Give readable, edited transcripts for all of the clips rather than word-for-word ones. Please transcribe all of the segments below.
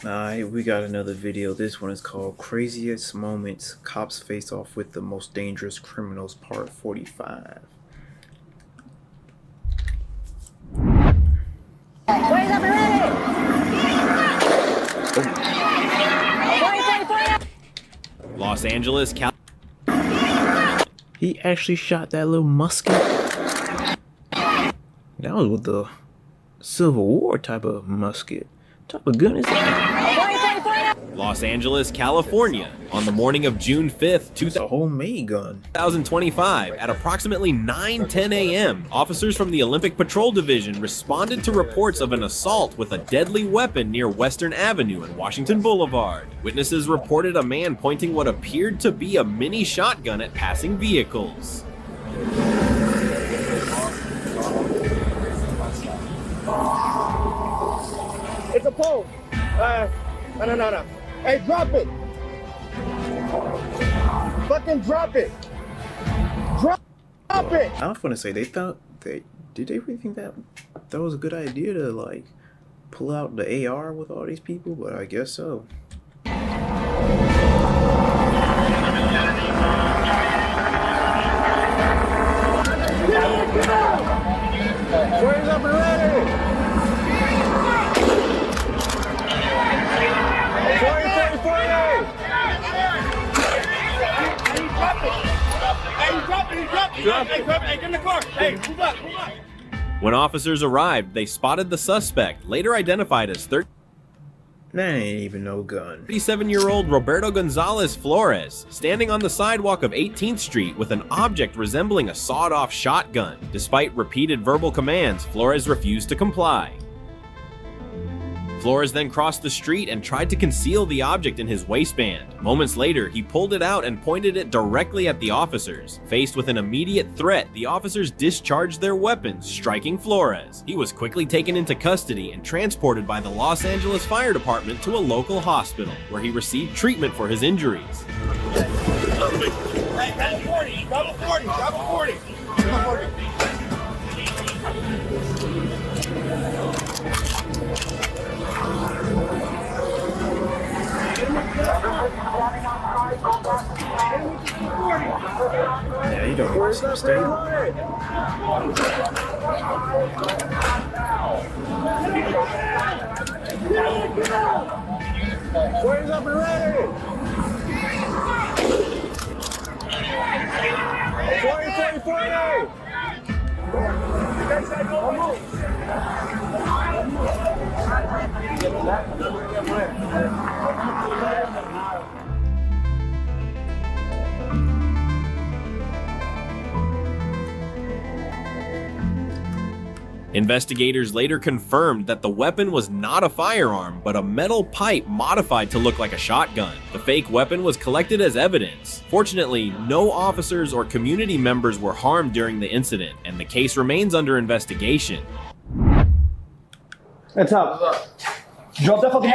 Alright, we got another video. This one is called Craziest Moments Cops Face Off with the Most Dangerous Criminals Part 45. Los Angeles, He actually shot that little musket? That was with the Civil War type of musket. What type of gun is that? Los Angeles, California, on the morning of June 5th, It's a homemade gun. 2025, at approximately 9:10 a.m., officers from the Olympic Patrol Division responded to reports of an assault with a deadly weapon near Western Avenue and Washington Boulevard. Witnesses reported a man pointing what appeared to be a mini shotgun at passing vehicles. It's a pole. No. Hey, drop it. Fucking drop it. Drop it. I was gonna say did they really think that was a good idea to like pull out the AR with all these people? But I guess so. Where's up and ready? 40. Hey, get in the car. Hey, move up. When officers arrived, they spotted the suspect, later identified as That ain't even no gun. 37-year-old Roberto Gonzalez Flores, standing on the sidewalk of 18th Street with an object resembling a sawed-off shotgun. Despite repeated verbal commands, Flores refused to comply. Flores then crossed the street and tried to conceal the object in his waistband. Moments later, he pulled it out and pointed it directly at the officers. Faced with an immediate threat, the officers discharged their weapons, striking Flores. He was quickly taken into custody and transported by the Los Angeles Fire Department to a local hospital, where he received treatment for his injuries. Hey, grab a 40. Yeah, you don't want to stay. Where's up and ready? 40. Investigators later confirmed that the weapon was not a firearm, but a metal pipe modified to look like a shotgun. The fake weapon was collected as evidence. Fortunately, no officers or community members were harmed during the incident, and the case remains under investigation. What's up? Drop that fucking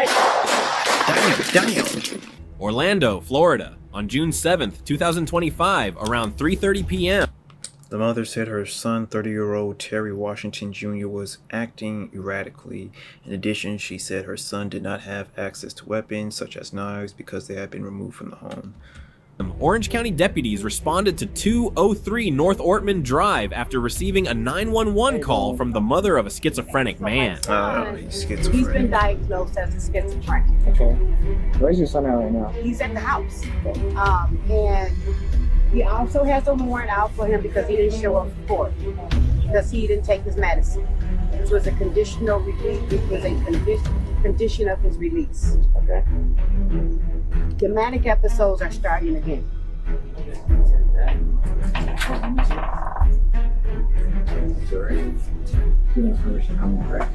Damn. Orlando, Florida, on June 7th, 2025, around 3:30 p.m. The mother said her son, 30-year-old Terry Washington Jr., was acting erratically. In addition, she said her son did not have access to weapons, such as knives, because they had been removed from the home. Orange County deputies responded to 203 North Ortman Drive after receiving a 911 call from the mother of a schizophrenic man. He's schizophrenic. He's been diagnosed as a schizophrenic. Okay. Where's your son at right now? He's at the house. And he also has a warrant out for him because he didn't show up for court, because he didn't take his medicine. This was a conditional release. It was a condition of his release. Okay. The manic episodes are starting again. Sorry. Good information coming back.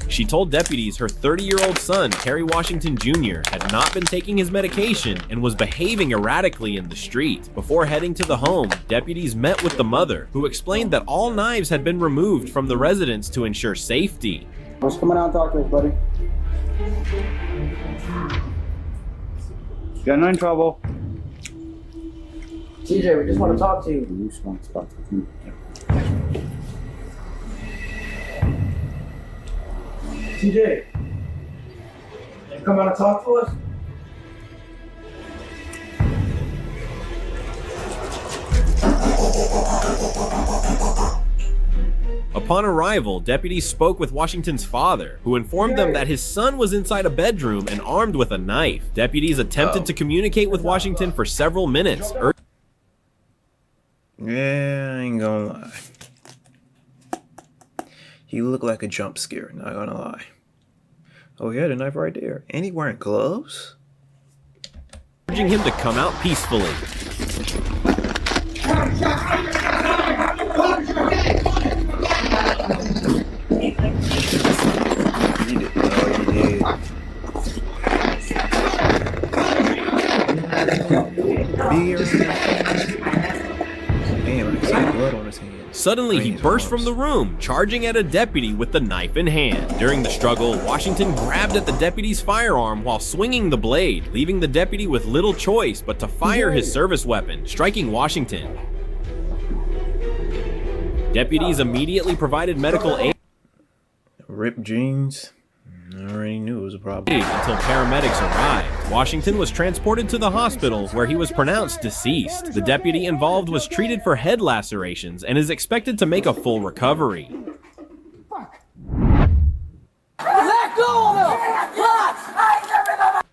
She told deputies her 30-year-old son, Terry Washington Jr., had not been taking his medication and was behaving erratically in the street. Before heading to the home, deputies met with the mother, who explained that all knives had been removed from the residence to ensure safety. Let's come out and talk to us, buddy. Got no trouble. TJ, we just want to talk to you. You just want to talk to me. TJ, you come out and talk to us? Upon arrival, deputies spoke with Washington's father, who informed them that his son was inside a bedroom and armed with a knife. Deputies attempted to communicate with Washington for several minutes. Yeah, I ain't gonna lie. He looked like a jump scare, not gonna lie. Oh, he had a knife right there. And he wearing gloves? Urging him to come out peacefully. He did. Oh, he did. Damn, I can see blood on his hand. Suddenly, he burst from the room, charging at a deputy with the knife in hand. During the struggle, Washington grabbed at the deputy's firearm while swinging the blade, leaving the deputy with little choice but to fire his service weapon, striking Washington. Deputies immediately provided medical aid Ripped jeans. I already knew it was a problem. until paramedics arrived. Washington was transported to the hospital where he was pronounced deceased. The deputy involved was treated for head lacerations and is expected to make a full recovery. Let go of him!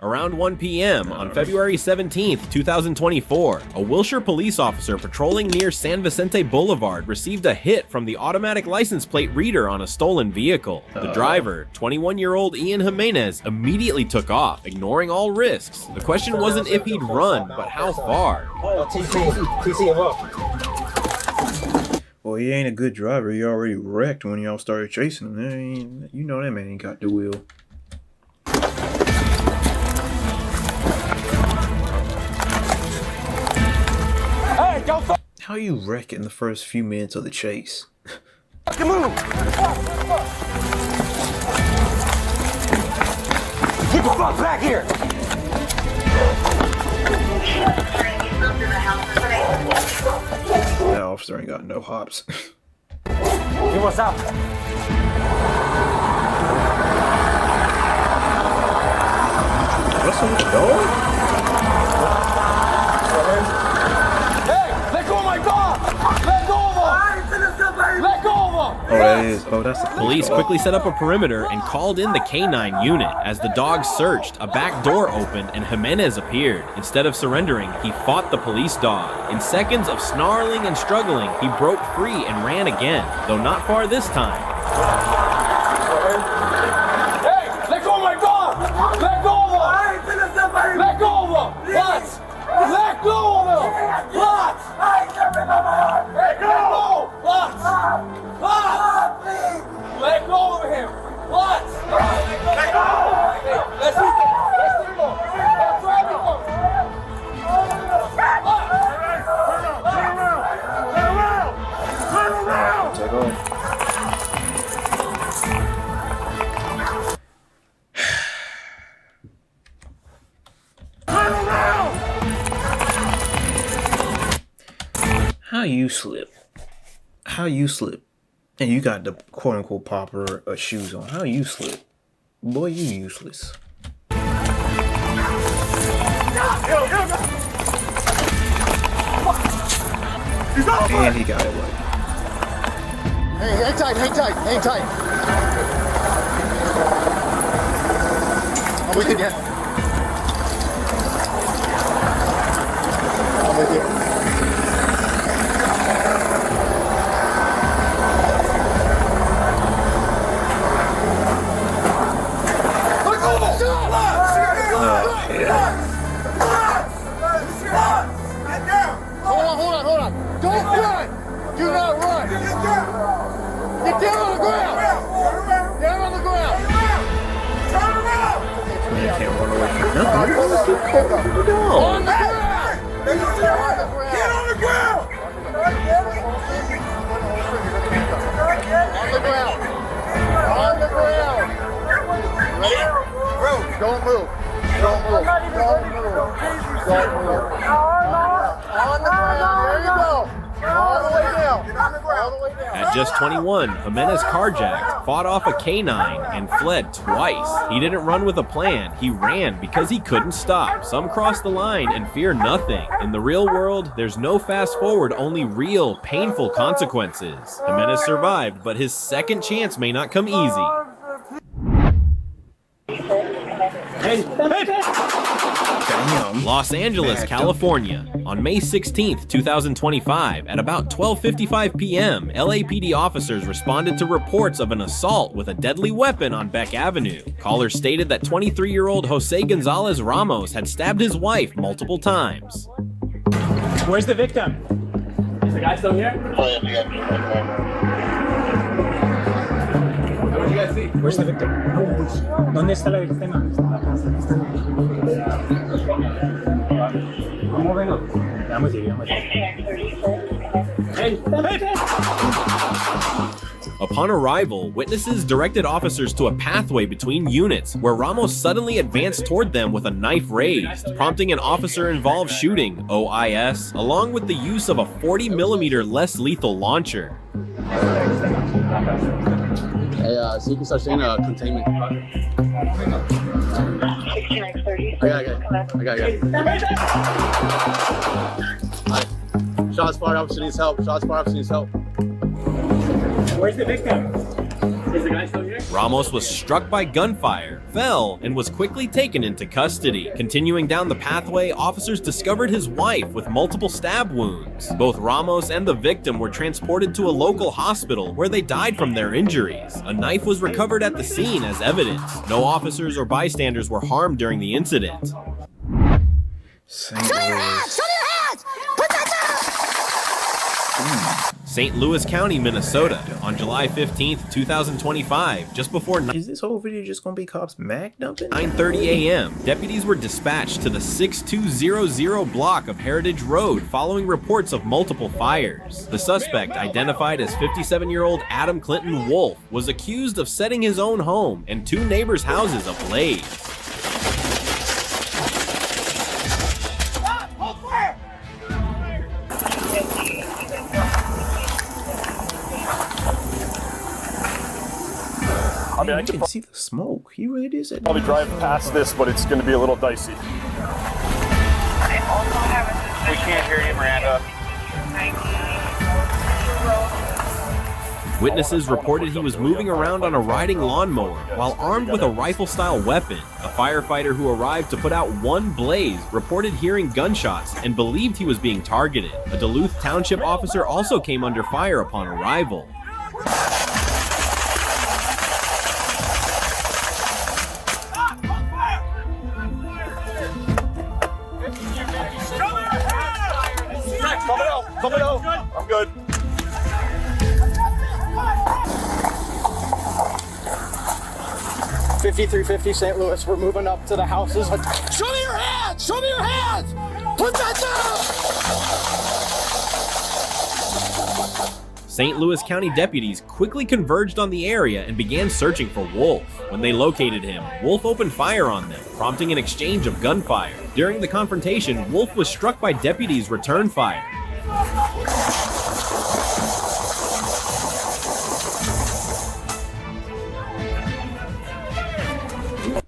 Around 1 p.m. on February 17, 2024, a Wilshire police officer patrolling near San Vicente Boulevard received a hit from the automatic license plate reader on a stolen vehicle. The driver, 21-year-old Ian Jimenez, immediately took off, ignoring all risks. The question wasn't if he'd run, but how far. TC him up. Well, he ain't a good driver. He already wrecked when y'all started chasing him. You know that man ain't got the wheel. How you wreck in the first few minutes of the chase? Fucking move! Get the fuck back here! That officer ain't got no hops. Hey, what's up? What's up with the dog? Let go of my dog! Let go of him! Let go of him! Oh, that is. Oh, that's the Police quickly set up a perimeter and called in the K-9 unit. As the dogs searched, a back door opened and Jimenez appeared. Instead of surrendering, he fought the police dog. In seconds of snarling and struggling, he broke free and ran again, though not far this time. Hey! Let go of my dog! Let go of him! Let go of him! What? Let go of him! What? Let go! What? What? Let go of him! What? Let go! Let's leave him! Let's leave him! Let's grab him! Turn around! Take off. How you slip? How you slip? And you got the quote unquote proper shoes on. How you slip? Boy, you useless. And he got it away. Hey, hang tight, hang tight, hang tight. I'm with you, Dad. I'm with you. Hold on. Don't run! Do not run! Get down on the ground! Down on the ground! Turn around! Man can't run away from nothing. On the ground! Get on the ground! On the ground! Ready? Don't move. Don't move. Don't move. Don't move. On the ground. all the way down. At just 21, Jimenez carjacked, fought off a canine, and fled twice. He didn't run with a plan, he ran because he couldn't stop. Some cross the line and fear nothing. In the real world, there's no fast forward, only real, painful consequences. Jimenez survived, but his second chance may not come easy. Los Angeles, California. On May 16, 2025, at about 12:55 p.m., LAPD officers responded to reports of an assault with a deadly weapon on Beck Avenue. Callers stated that 23-year-old Jose Gonzalez Ramos had stabbed his wife multiple times. Where's the victim? Is the guy still here? What do you guys see? Where's the victim? ¿Dónde está la víctima? ¿Cómo vengo? Vamos here. Upon arrival, witnesses directed officers to a pathway between units where Ramos suddenly advanced toward them with a knife raised, prompting an officer-involved shooting, OIS, along with the use of a 40mm less lethal launcher. Hey, so you can start saying containment. I got it. Alright. Shots fired, officer needs help. Where's the victim? Is the guy still here? Ramos was struck by gunfire, fell, and was quickly taken into custody. Continuing down the pathway, officers discovered his wife with multiple stab wounds. Both Ramos and the victim were transported to a local hospital where they died from their injuries. A knife was recovered at the scene as evidence. No officers or bystanders were harmed during the incident. St. Louis. St. Louis County, Minnesota, on July 15th, 2025, just before Is this whole video just gonna be cops mag dumping? 9:30 a.m., deputies were dispatched to the 6200 block of Heritage Road following reports of multiple fires. The suspect, identified as 57-year-old Adam Clinton Wolf, was accused of setting his own home and two neighbors' houses ablaze. I mean, I can see the smoke. He really did say that. Probably drive past this, but it's going to be a little dicey. We can't hear you, Miranda. Witnesses reported he was moving around on a riding lawnmower while armed with a rifle-style weapon. A firefighter who arrived to put out one blaze reported hearing gunshots and believed he was being targeted. A Duluth Township officer also came under fire upon arrival. Coming out. I'm good. .5350 St. Louis. We're moving up to the houses. Show me your hands! Show me your hands! Put that down! St. Louis County deputies quickly converged on the area and began searching for Wolf. When they located him, Wolf opened fire on them, prompting an exchange of gunfire. During the confrontation, Wolf was struck by deputies' return fire.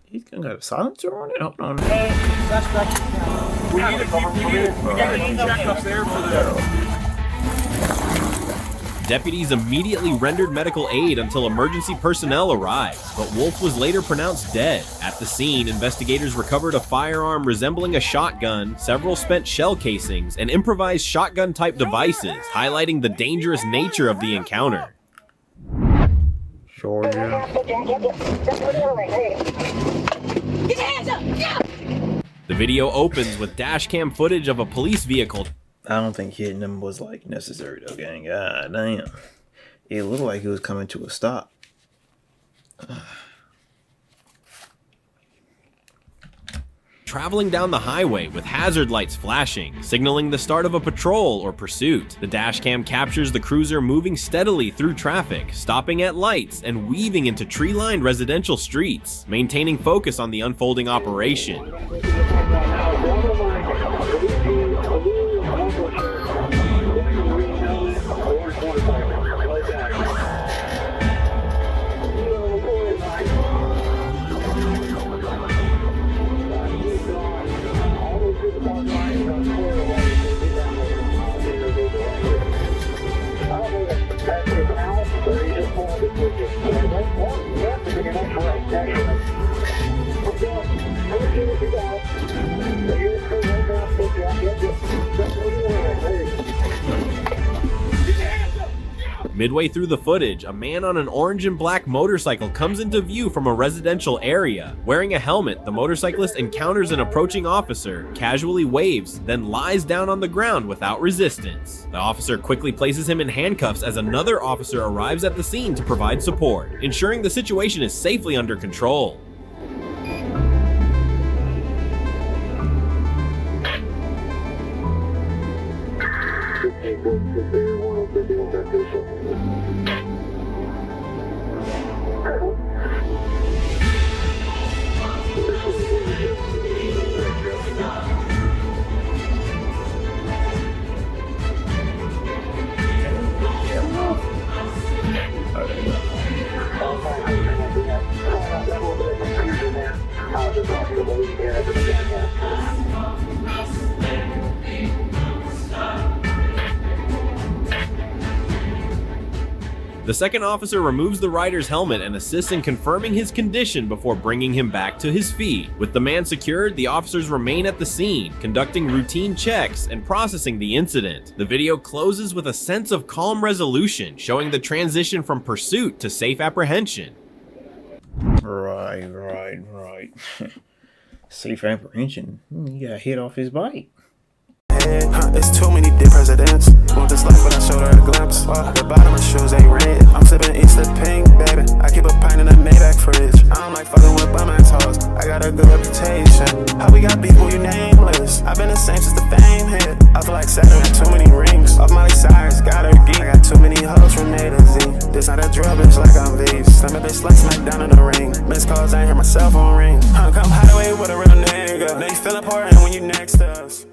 He's gonna got a silencer on it? Hold on. We got a check up there for the... Deputies immediately rendered medical aid until emergency personnel arrived, but Wolf was later pronounced dead. At the scene, investigators recovered a firearm resembling a shotgun, several spent shell casings, and improvised shotgun-type devices, highlighting the dangerous nature of the encounter. Georgia. Get your hands up! Yeah! The video opens with dashcam footage of a police vehicle. I don't think hitting him was like necessary though, gang. God damn. It looked like he was coming to a stop. Traveling down the highway with hazard lights flashing, signaling the start of a patrol or pursuit. The dashcam captures the cruiser moving steadily through traffic, stopping at lights and weaving into tree-lined residential streets, maintaining focus on the unfolding operation. Midway through the footage, a man on an orange and black motorcycle comes into view from a residential area. Wearing a helmet, the motorcyclist encounters an approaching officer, casually waves, then lies down on the ground without resistance. The officer quickly places him in handcuffs as another officer arrives at the scene to provide support, ensuring the situation is safely under control. The second officer removes the rider's helmet and assists in confirming his condition before bringing him back to his feet. With the man secured, the officers remain at the scene, conducting routine checks and processing the incident. The video closes with a sense of calm resolution, showing the transition from pursuit to safe apprehension. Right. Safe apprehension. He got hit off his bike. It's too many dead presidents. Want this life, but I showed her a glimpse. The bottom of my shoes ain't red. I'm sipping Easter pink, baby. I keep a pint in a Maybach fridge. I don't like fucking with bum ass hoes. I got a good reputation. How we got people you nameless? I've been the same since the fame hit. I feel like Saturn had too many rings. Off Miley Cyrus, got her geek. I got too many hoes from A to Z. This not a drill bitch like I'm V. Slam a bitch like smack down in the ring. Missed calls, I ain't hear my cell phone ring. Come hideaway with a real nigga. Know you feel important when you next to us.